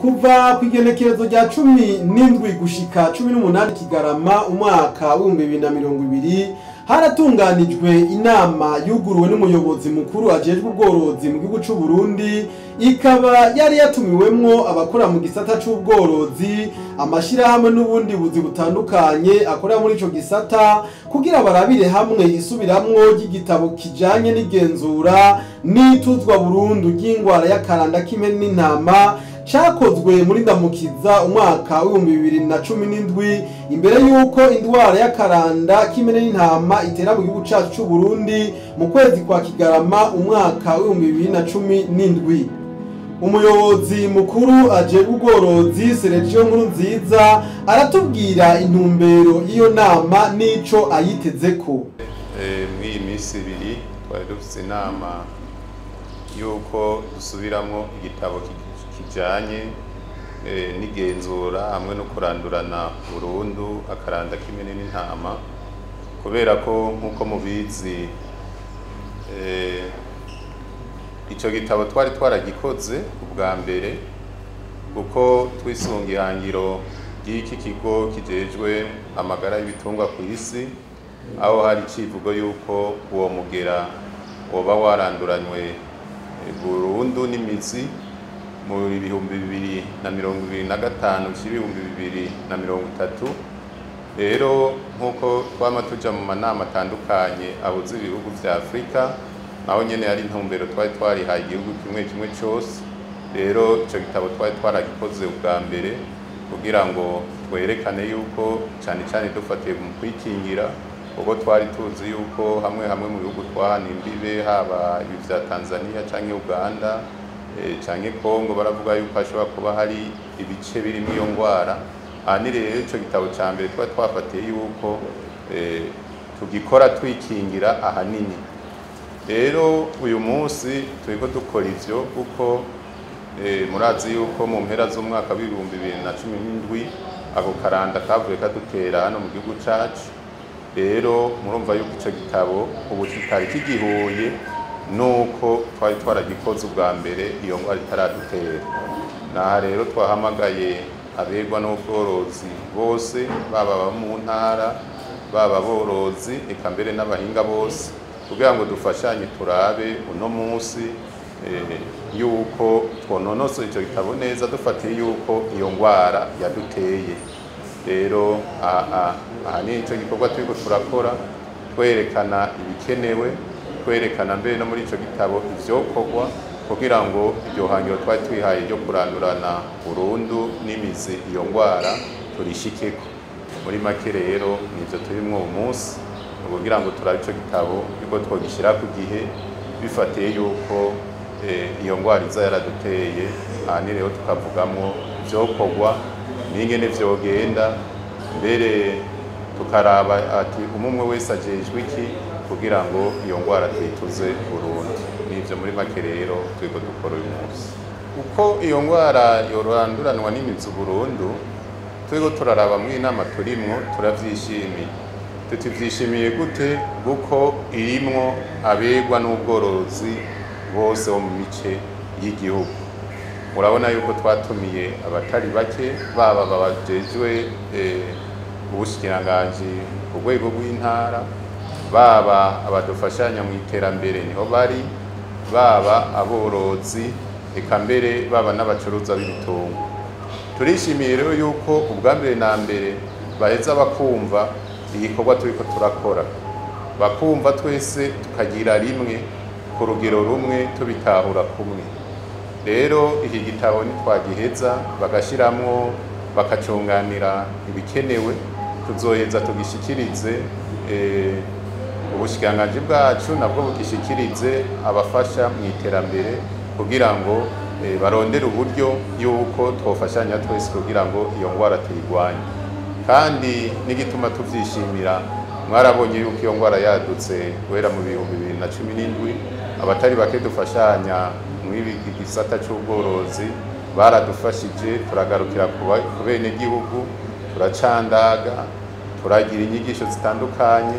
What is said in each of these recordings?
Kuva kw'igenekerezo rya 17 gushika 18 Kigarama umwaka wa 2020 haratunganijwe inama yuguruwe n'umuyobozi mukuru ajejwe ubworozi mu gihugu c'u Burundi, ikaba yari yatumiwemwo abakora mu gisata c'ubworozi, amashirahamwe n'ubundi buzi butandukanye akorera muri ico gisata kugira barabire hamwe isubiramwo ry'igitabo kijanye n'igenzura n'ituzwa burundu ry'ingwara y'akaranda k'impene n'intama cakozwe muri Ndamukiza umwaka wa 2017 imbere yuko indwara y'akaranda k'impene n'intama itera mu gihugu cacu c'u Burundi mu kwezi kwa Kigarama umwaka wa 2017. Umuyobozi mukuru ajejwe ubworozi Sergio Nkurunziza aratubwira intumbero y'iyo nama n'ico ayitezeko. Mw'iyi minsi ibiri twari dufise inama yuko dusubiramwo igitabo kijanye n'igenzura hamwe no kurandurana burundu akaranda k'impene n'intama, kubera ko nkuko mubizi ico gitabo twari twaragikoze ubwa mbere kuko twisunga ihangiro ry'iki kigo kijejwe amagara y'ibitungwa ku isi, aho hari icivugo yuko uwo mugera woba waranduranywe burundu n'imizi mu 2025 2030. Rero nkuko twama tuja mu manama atandukanye abuze ibihugu vya Afrika, naho nyene ari intumbero twari twarihaye igihugu kimwe cyose. Rero ico gitabo twari twaragikoze ubwa mbere kugira ngo twerekane yuko cyane dufatiye mu kwikingira, ubwo twari tuzi yuko hamwe mu bihugu twahana imbibe, haba ibi vya Tanzania canke Uganda canke Kongo, baravuga yuko hashobora kuba hari ibice biri mu iyo ngwara. Ani rero ico gitabo ca mbere twari twafatiye yuko tugikora twikingira ahanini. Rero uyu munsi turiko dukora ivyo kuko murazi yuko mu mpera z'umwaka wa 2017 ako karanda kavuye kadutera hano mu gihugu cacu. Rero murumva yuko ico gitabo ubu kitari kigihuye nuko twari twaragikoze ubwa mbere iyo ngwara itaradutera. Naha rero twahamagaye abegwa n'ubworozi bose, baba mu ntara, baba borozi, eka mbere n'abahinga bose, kugira ngo dufashanye turabe uno munsi yuko twononoso ico gitabo neza dufatiye yuko iyo ngwara yaduteye. Rero aha ni ico gikorwa turiko turakora, twerekana ibikenewe, twerekana mbere no muri ico gitabo ivyokorwa kugira ngo iryo hangiro twari twihaye ryo kurandurana burundu n'imizi iyo ngwara turishikeko. Muri make rero nivyo turimwo uyu munsi kugira ngo turabe ico gitabo yuko twogishyira ku gihe bifatiye yuko iyo ngwara iza yaraduteye. Aha rero tukavugamwo ivyokorwa n'ingene vyogenda, mbere tukaraba ati umwe wese ajejwe iki kugira ngo iyo ngwara tuyituze burundu. Nivyo muri make rero turiko dukora uyu munsi. Uko iyo ngwara yoranduranwa n'imizi burundu turiko turaraba mu inama turimwo turavyishimiye. Tuvyishimiye gute? Kuko irimwo abegwa n'ubworozi bose bo mu mice y'igihugu. Urabona yuko twatumiye abatari bake, baba babajejwe ubushikiranganji ku rwego rw'intara, baba abadufashanya mu iterambere niho bari, baba aborozi, eka mbere baba n'abacuruza b'ibitungwa. Turishimiye rero yuko ubwa mbere na mbere baheza bakumva igikorwa turiko turakora, bakumva twese tukagira rimwe ku rugero rumwe, tubitahura kumwe. Rero iki gitabo nitwagiheza bagashiramwo bakacunganira ibikenewe, tuzoheza tugishikirize ubushikiranganji bwacu nabwo bugishikirize abafasha mu iterambere kugira ngo barondere uburyo yuko twofashanya twese kugira ngo iyo ngwara tuyigwanye. Kandi n'igituma tuvyishimira, mwarabonye yuko iyo ngwara yadutse guhera mu 2017, abatari bake dufashanya mw'ibi gisata c'ubworozi baradufashije, turagarukira ku bene gihugu, turacandaga, turagira inyigisho zitandukanye.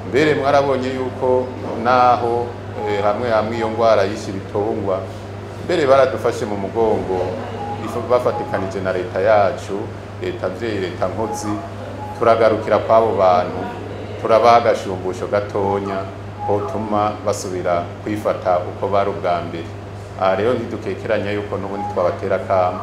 Mbere mwarabonye yuko naho hamwe iyo ngwara yishe ibitungwa, mbere baradufashe mu mugongo bafatikanije na leta yacu, leta vyeyi, leta nkozi, turagarukira kw'abo bantu, turabaha agashumbusho gatonya hotuma basubira kwifata uko bari ubwa mbere. Aha rero ntidukekeranya yuko n'ubundi twabatera akamo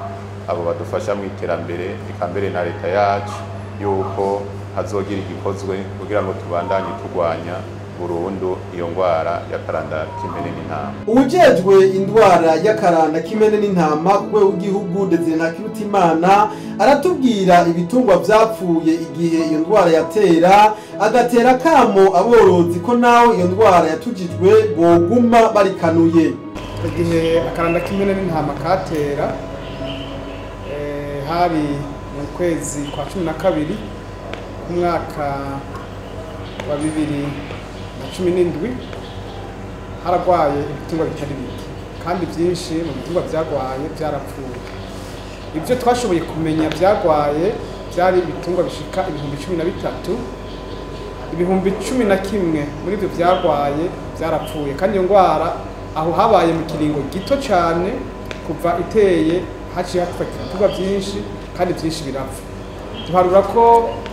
abo badufasha mu iterambere, eka mbere na leta yacu, yuko hazogira igikozwe kugira ngo tubandanye turwanya burundu iyo ndwara y'akaranda k'impene n'intama. Uwujejwe indwara y'akaranda k'impene n'intama ku rwego rw'igihugu Desire Ntakirutimana aratubwira ibitungwa vyapfuye igihe iyo ndwara yatera, agatera akamo aborozi ko naho iyo ndwara yatujijwe boguma barikanuye. Igihe akaranda k'impene n'intama katera hari mu kwezi kwa 12 umwaka wa 2017 haragwaye ibitungwa bitari bike kandi byinshi mu bitungwa byagwaye byarapfuye. Ibyo twashoboye kumenya byagwaye byari ibitungwa bishika 13,000, 11,000 muri ibyo byagwaye byarapfuye, kandi iyo ndwara aho habaye mu kiringo gito cyane kuva iteye haciye hafata ibitungwa byinshi kandi byinshi birapfa. Tuharura ko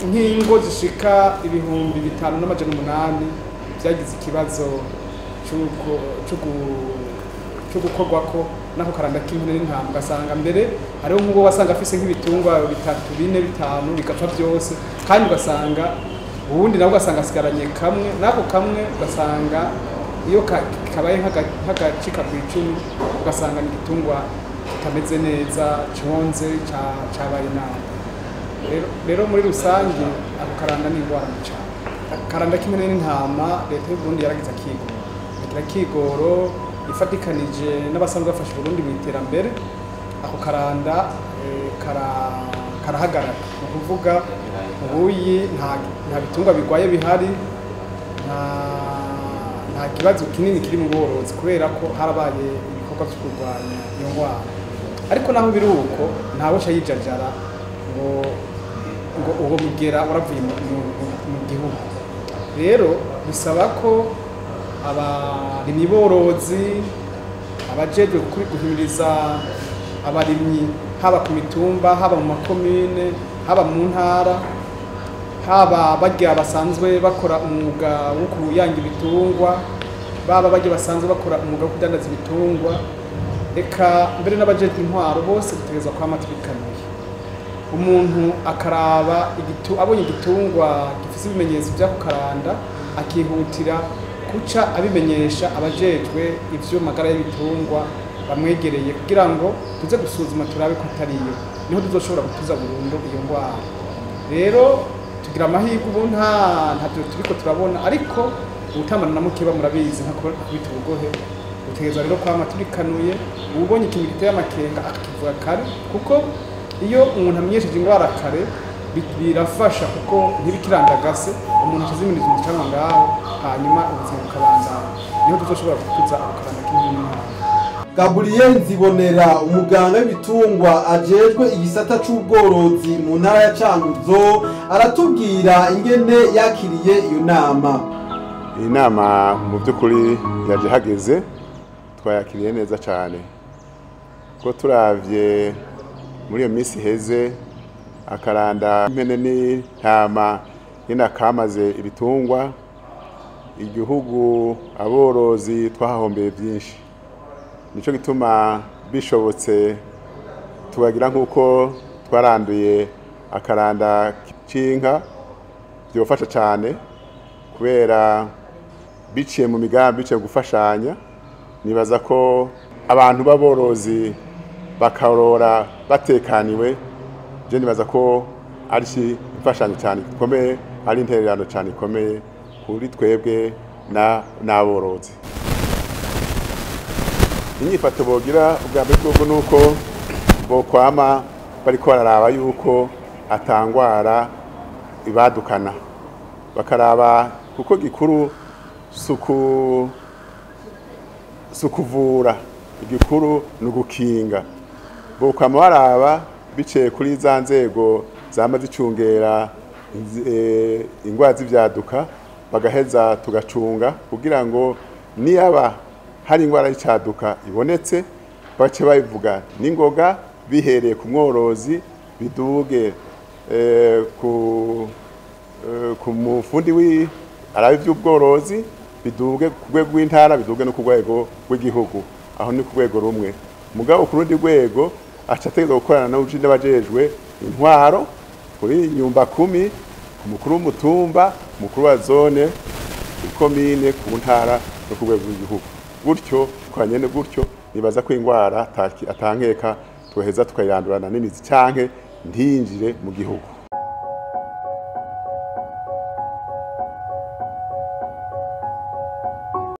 nk'ingo zishika 5,800 byagize ikibazo cyo gukorwako nako karanda k'impene n'intama, ugasanga mbere hariho nk'uwo wasanga afise nk'ibitungwa 3, 4, 5 bigapfa byose, kandi ugasanga ubundi nabwo ugasanga asigaranye kamwe, nako kamwe ugasanga iyo kabaye nk'agacika ku 10 ugasanga ni igitungwa kitameze neza, conze cabaye nabi. Rero muri rusange ako karanda ni indwara cyane. Akaranda k'impene n'intama leta y'u Burundi yaragize akigoro ifatikanije n'abasanzwe bafasha Burundi mu iterambere. Ako karanda karahagarara, ni ukuvuga ubuyi nta bitungwa bigwaye bihari, nta kibazo kinini kiri mu borozi kubera ko harabaye ibikorwa byo kurwanya iyo ndwara. Ariko naho biri uko ntawe yijajara ngo uwo mugera waravuye mu gihugu. Rero bisaba ko abarimyi borozi, abajejwe guhimiriza abarimyi haba ku mitumba, haba mu makomine, haba mu ntara, haba bagiye basanzwe bakora umwuga wo kuyanga ibitungwa, baba bagiye basanzwe bakora umwuga wo kudandaza ibitungwa, eka mbere n'abajejwe intwaro bose dutegerezwa kwama twikanuye. Umuntu akaraba abonye igitungwa gifise ibimenyetso bya kukaranda akihutira kuca abimenyesha abajejwe ivyo magara y'ibitungwa bamwegereye kugira ngo tuze gusuzuma turabe ko atariyo, niho tuzoshobora gutuza burundu iyo ndwara. Rero tugira amahirwe ubu ntavyo turiko turabona, ariko ubutambana na mukeba murabizi nka kubita ubugohe. Dutegerezwa rero kwama turikanuye, ubonye ikintu giteye amakenga akivuga kare, kuko iyo umuntu amenyesheje indwara kare birafasha kuko ntibikirandagase, umuntu akizimiriza umucanwa ngaho hanyuma ubuzima bukabandana, niho tuzoshobora gutuza akaranda k'impene n'intama. Gabriel Nzibonera, umuganga w'ibitungwa ajejwe igisata c'ubworozi mu ntara ya Cankuzo, aratubwira ingene yakiriye iyo nama. Iyi nama mu by'ukuri yaje hageze, twayakiriye neza cyane ko turavye muri iyo minsi heze akaranda k'impene n'intama nyine kamaze ibitungwa, igihugu aborozi twahahombeye byinshi. Nico gituma bishobotse tubagira nk'uko twaranduye akaranda k'inka, byofasha cyane kubera biciye mu migambi, biciye gufashanya. Nibaza ko abantu b'aborozi bakarora batekaniwe, je nibaza ko ari imfashanyo cyane ikomeye, ari intererano cyane ikomeye kuri twebwe n'aborozi. Inyifato bogira ubwa mbere bwo nuko bokwama bariko bararaba yuko atangwara ibadukana, bakaraba kuko gikuru sukuvura, igikuru nugukinga. Bokwama baraba biciye kuri za nzego zama zicungera ingwara z'ivyaduka, bagaheza tugacunga kugira ngo niyaba hari ingwara y'icyaduka ibonetse bace bayivuga n'ingoga bihereye ku mworozi biduge ku mufundi arabe ivy'ubworozi biduge ku rwego rw'intara biduge no ku rwego rw'igihugu aho ni ku rwego rumwe mugabo ku rundi rwego aca ategerezwa gukorana n'abajejwe intwaro kuri nyumba kumi ku mukuru w'umutumba mukuru wa zone ikomine ku ntara no ku rwego rw'igihugu gutyo twanyene gutyo nibaza ko ingwara atankeka tuheza tukayirandurana n'imizi canke ntiyinjire mu gihugu.